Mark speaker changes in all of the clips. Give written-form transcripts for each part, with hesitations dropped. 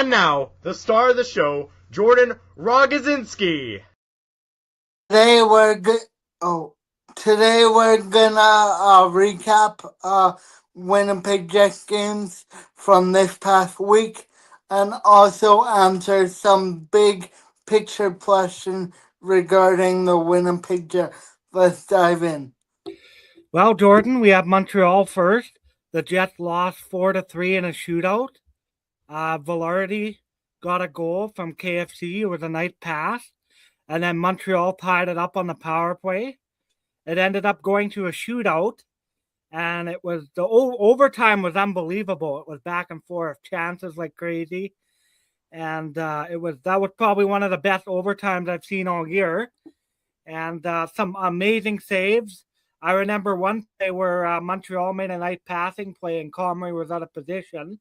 Speaker 1: And now, the star of the show, Jordan Rogozinski.
Speaker 2: Today we're gonna recap Winnipeg Jets games from this past week, and also answer some big picture questions regarding the Winnipeg Jets. Let's dive in.
Speaker 3: Well, Jordan, we have Montreal first. The Jets lost 4-3 in a shootout. Velarde got a goal from KFC. It was a nice pass. And then Montreal tied it up on the power play. It ended up going to a shootout. And it was the overtime was unbelievable. It was back and forth, chances like crazy. And that was probably one of the best overtimes I've seen all year. And some amazing saves. I remember one play where Montreal made a nice passing play and Comrie was out of position,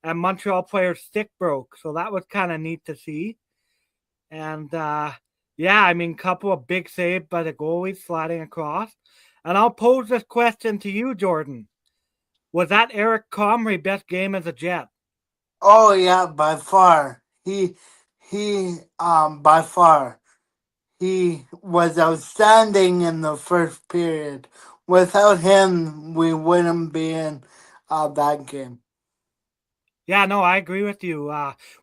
Speaker 3: and Montreal player's stick broke. So that was kind of neat to see. And couple of big saves by the goalies sliding across. And I'll pose this question to you, Jordan. Was that Eric Comrie best game as a Jet?
Speaker 2: Oh yeah, by far. By far. He was outstanding in the first period. Without him, we wouldn't be in that game.
Speaker 3: Yeah, no, I agree with you.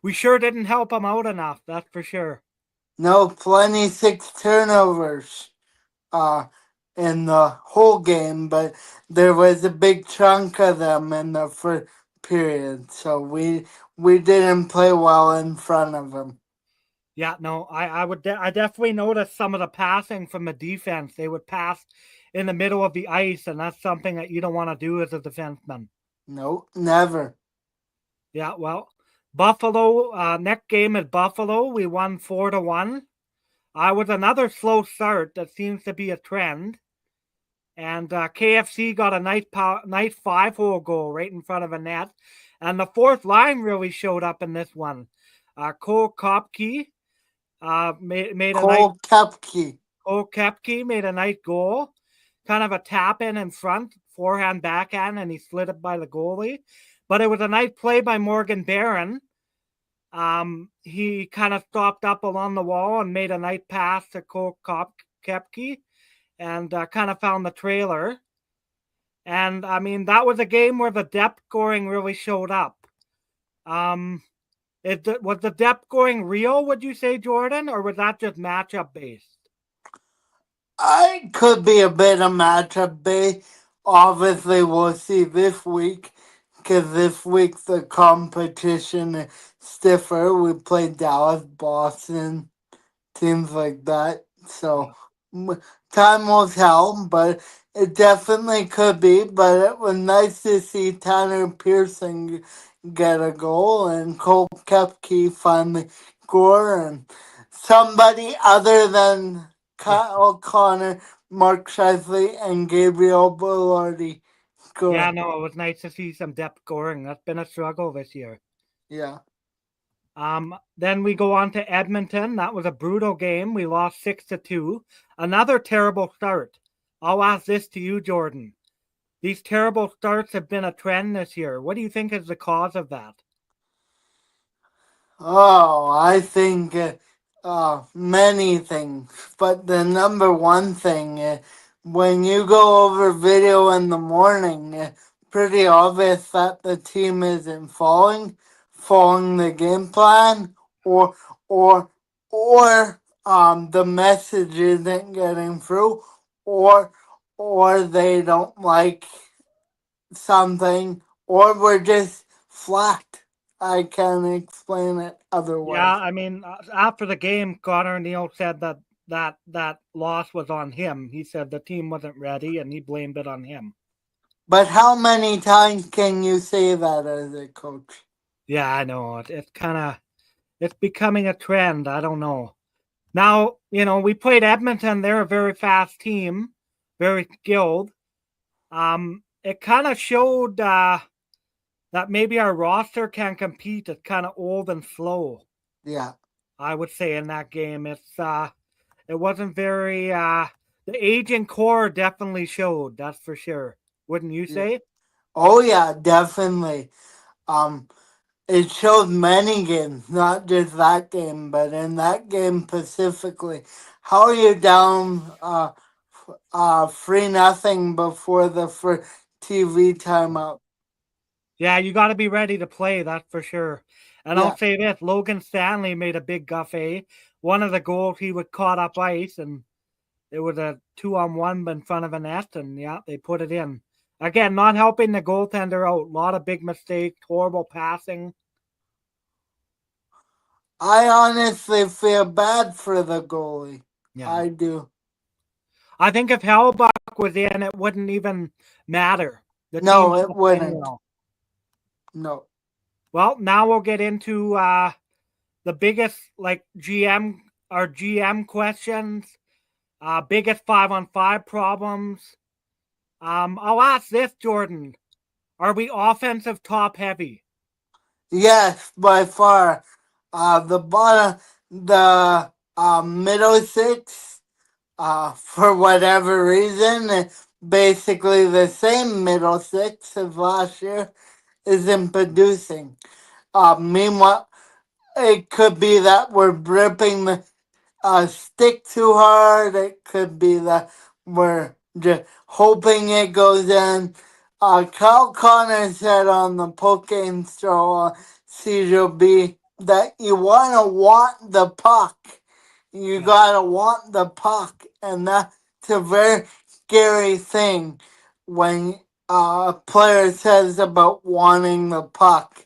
Speaker 3: We sure didn't help him out enough, that's for sure.
Speaker 2: No, 26 turnovers in the whole game, but there was a big chunk of them in the first period. So we didn't play well in front of him.
Speaker 3: Yeah, no, I definitely noticed some of the passing from the defense. They would pass in the middle of the ice, and that's something that you don't want to do as a defenseman.
Speaker 2: No, never.
Speaker 3: Yeah, well, Buffalo, next game at Buffalo, we won 4-1. Was another slow start that seems to be a trend. And KFC got a nice 5-hole goal right in front of a net. And the fourth line really showed up in this one. Cole Kopke made a
Speaker 2: Cole
Speaker 3: Kepke made a nice goal. Kind of a tap in front, forehand, backhand, and he slid it by the goalie. But it was a nice play by Morgan Barron. He kind of stopped up along the wall and made a nice pass to Cole Kepke and kind of found the trailer. And, I mean, that was a game where the depth scoring really showed up. Was the depth scoring real, would you say, Jordan, or was that just matchup based?
Speaker 2: I could be a bit of matchup based. Obviously, we'll see this week, because this week the competition is stiffer. We play Dallas, Boston, teams like that. So time will tell, but it definitely could be. But it was nice to see Tanner Pearson get a goal and Cole Kepke finally score, and somebody other than Kyle Connor, Mark Scheifele, and Gabriel Velarde score.
Speaker 3: Yeah, no, it was nice to see some depth scoring. That's been a struggle this year.
Speaker 2: Yeah.
Speaker 3: Then we go on to Edmonton. That was a brutal game. We lost 6-2. Another terrible start. I'll ask this to you, Jordan. These terrible starts have been a trend this year. What do you think is the cause of that?
Speaker 2: Oh, I think many things. But the number one thing, when you go over video in the morning, pretty obvious that the team isn't following the game plan, or the message isn't getting through, or they don't like something, or we're just flat. I can't explain it otherwise.
Speaker 3: Yeah, I mean, after the game, Connor Neal said that loss was on him. He said the team wasn't ready, and he blamed it on him.
Speaker 2: But how many times can you say that as a coach?
Speaker 3: Yeah, I know. It's becoming a trend. I don't know. Now, we played Edmonton. They're a very fast team, very skilled. It kind of showed that maybe our roster can compete. It's kind of old and slow.
Speaker 2: Yeah.
Speaker 3: I would say in that game. It wasn't very the aging core definitely showed, that's for sure. Wouldn't you say?
Speaker 2: Oh yeah, definitely. it showed many games, not just that game, but in that game specifically. How are you down 3-0 before the first TV timeout?
Speaker 3: Yeah, you got to be ready to play, that's for sure. And
Speaker 2: Yeah.
Speaker 3: I'll say this, Logan Stanley made a big guffet. One of the goals, he would caught up ice, and it was a 2-on-1 in front of a net, and yeah, they put it in. Again, not helping the goaltender out. A lot of big mistakes, horrible passing.
Speaker 2: I honestly feel bad for the goalie.
Speaker 3: Yeah.
Speaker 2: I do.
Speaker 3: I think if Hellbuck was in, it wouldn't even matter. The
Speaker 2: No,
Speaker 3: team's
Speaker 2: it
Speaker 3: not playing
Speaker 2: wouldn't.
Speaker 3: well.
Speaker 2: No.
Speaker 3: Well, now we'll get into the biggest GM questions, biggest 5-on-5 problems. I'll ask this, Jordan. Are we offensive top heavy?
Speaker 2: Yes, by far. The middle six, for whatever reason, basically the same middle six as last year, isn't producing. Meanwhile, it could be that we're gripping the stick too hard. It could be that we're just hoping it goes in. Kyle Connor said on the post-game show on CJB that you want the puck. You gotta want the puck, and that's a very scary thing when a player says about wanting the puck.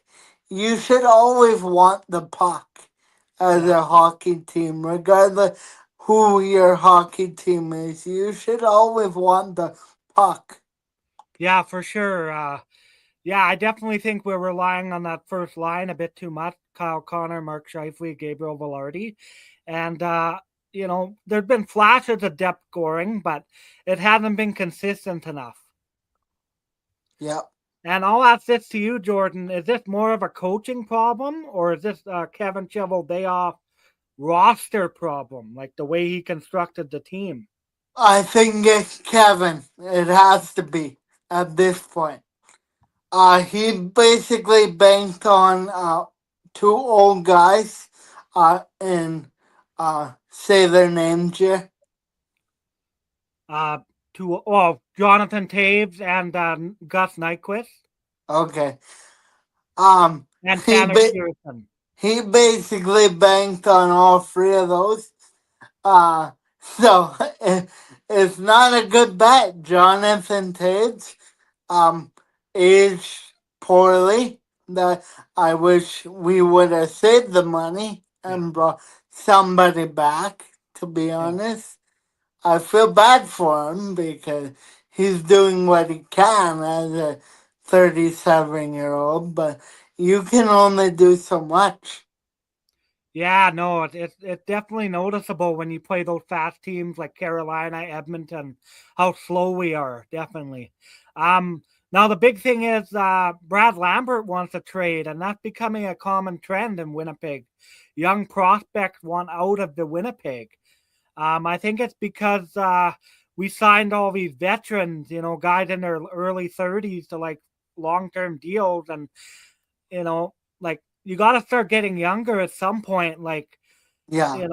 Speaker 2: You should always want the puck as a hockey team, regardless who your hockey team is. You should always want the puck.
Speaker 3: Yeah, for sure. Yeah, I definitely think we're relying on that first line a bit too much. Kyle Connor, Mark Scheifele, Gabriel Velarde. And, there's been flashes of depth scoring, but it hasn't been consistent enough.
Speaker 2: Yeah.
Speaker 3: And I'll ask this to you, Jordan. Is this more of a coaching problem, or is this Kevin Cheveldayoff roster problem, like the way he constructed the team?
Speaker 2: I think it's Kevin. It has to be at this point. He basically banked on two old guys and say their names here.
Speaker 3: Jonathan Taves and Gus Nyquist.
Speaker 2: Okay.
Speaker 3: And
Speaker 2: He
Speaker 3: Tanner
Speaker 2: ba-
Speaker 3: Pearson.
Speaker 2: he basically banked on all three of those. So it's not a good bet. Jonathan Taves aged poorly. That I wish we would have saved the money and brought somebody back. To be honest, I feel bad for him because he's doing what he can as a 37-year-old, but you can only do so much.
Speaker 3: Yeah, no, it's definitely noticeable when you play those fast teams like Carolina, Edmonton, how slow we are, definitely. Now the big thing is Brad Lambert wants a trade, and that's becoming a common trend in Winnipeg. Young prospects want out of the Winnipeg. I think it's because we signed all these veterans, guys in their early 30s to like long-term deals, and like you got to start getting younger at some point. Like,
Speaker 2: Yeah,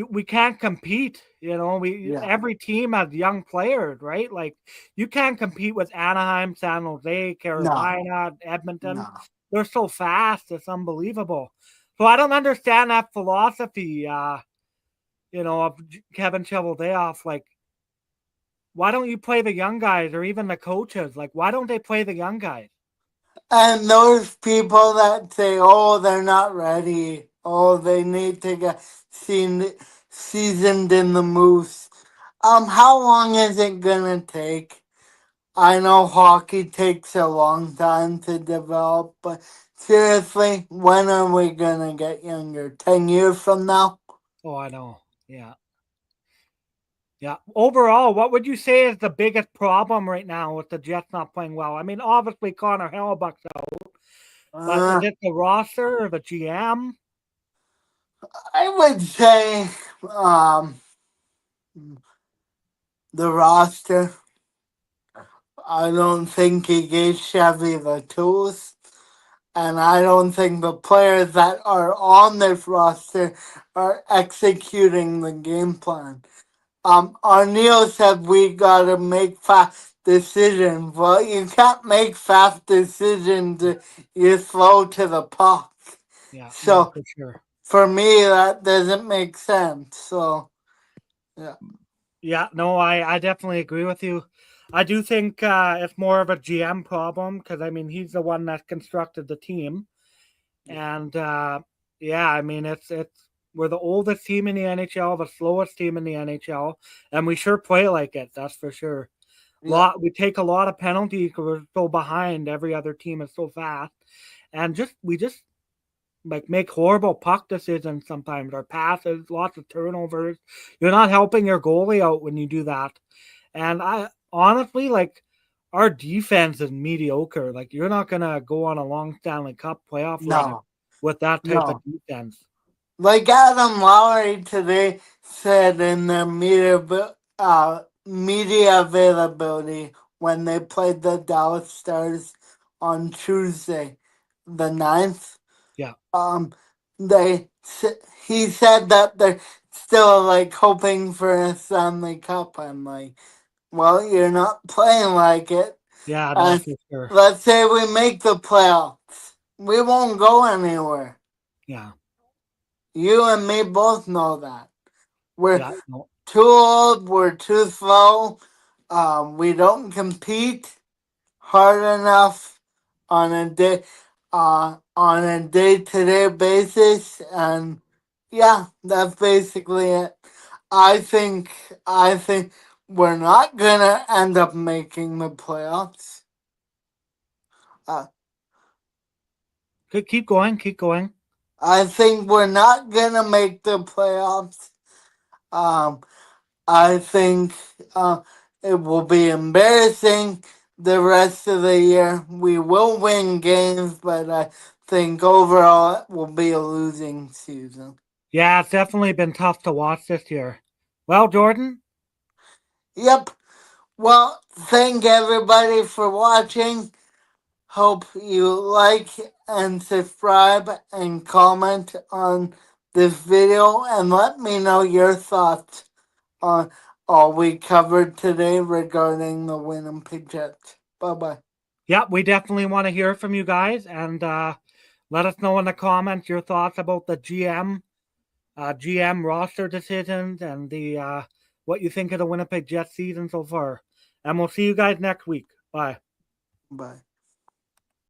Speaker 3: we can't compete.
Speaker 2: yeah,
Speaker 3: Every team has young players, right? Like, you can't compete with Anaheim, San Jose,
Speaker 2: no,
Speaker 3: Carolina, Edmonton.
Speaker 2: no.
Speaker 3: They're so fast; it's unbelievable. So I don't understand that philosophy. Of Kevin Cheveldayoff. Like, why don't you play the young guys or even the coaches? Like, why don't they play the young guys?
Speaker 2: And those people that say, "Oh, they're not ready. Oh, they need to get seasoned in the moose." How long is it gonna take? I know hockey takes a long time to develop, but seriously, when are we gonna get younger? 10 years from now?
Speaker 3: Oh, I know. Yeah. Yeah. Overall, what would you say is the biggest problem right now with the Jets not playing well? I mean, obviously Connor Hellbuck's out, but is
Speaker 2: Uh,
Speaker 3: it the roster or the GM?
Speaker 2: I would say the roster. I don't think he gave Chevy the tools. and I don't think the players that are on this roster are executing the game plan. Arneal said we gotta make fast decisions. Well, you can't make fast decisions if you're slow to the puck.
Speaker 3: Yeah, no,
Speaker 2: So
Speaker 3: for sure.
Speaker 2: for me, that doesn't make sense. So yeah.
Speaker 3: Yeah, no, I definitely agree with you. I do think it's more of a GM problem because, I mean, he's the one that constructed the team. And yeah, I mean, it's we're the oldest team in the NHL, the slowest team in the NHL, and we sure play like it. That's for sure.
Speaker 2: Yeah.
Speaker 3: We take a lot of penalties because we're so behind. Every other team is so fast, and we just like make horrible puck decisions sometimes. Our passes, lots of turnovers. You're not helping your goalie out when you do that. And I honestly like our defense is mediocre. Like you're not gonna go on a long Stanley Cup playoff run
Speaker 2: No.
Speaker 3: with that type of
Speaker 2: No.
Speaker 3: defense.
Speaker 2: Like Adam Lowry today said in the media availability when they played the Dallas Stars on Tuesday, the 9th.
Speaker 3: Yeah.
Speaker 2: They he said that they're still like hoping for a Stanley Cup. I'm like, well, you're not playing like it.
Speaker 3: Yeah, no,
Speaker 2: And
Speaker 3: for sure.
Speaker 2: let's say we make the playoffs, we won't go anywhere.
Speaker 3: Yeah.
Speaker 2: You and me both know that. We're
Speaker 3: Yeah. No.
Speaker 2: too old, we're too slow, we don't compete hard enough on a day-to-day basis, and yeah, that's basically it. I think we're not gonna end up making the playoffs. Uh,
Speaker 3: Keep going, keep going.
Speaker 2: I think we're not gonna make the playoffs. Um, I think it will be embarrassing the rest of the year. We will win games, but I think overall it will be a losing season.
Speaker 3: Yeah, it's definitely been tough to watch this year. Well, Jordan,
Speaker 2: Yep. Well, thank everybody for watching. Hope you like and subscribe and comment on this video and let me know your thoughts on all we covered today regarding the Winnipeg Jets. Bye bye.
Speaker 3: yeah, we definitely want to hear from you guys and let us know in the comments your thoughts about the GM roster decisions and the what you think of the Winnipeg Jets season so far. And we'll see you guys next week. Bye.
Speaker 2: Bye.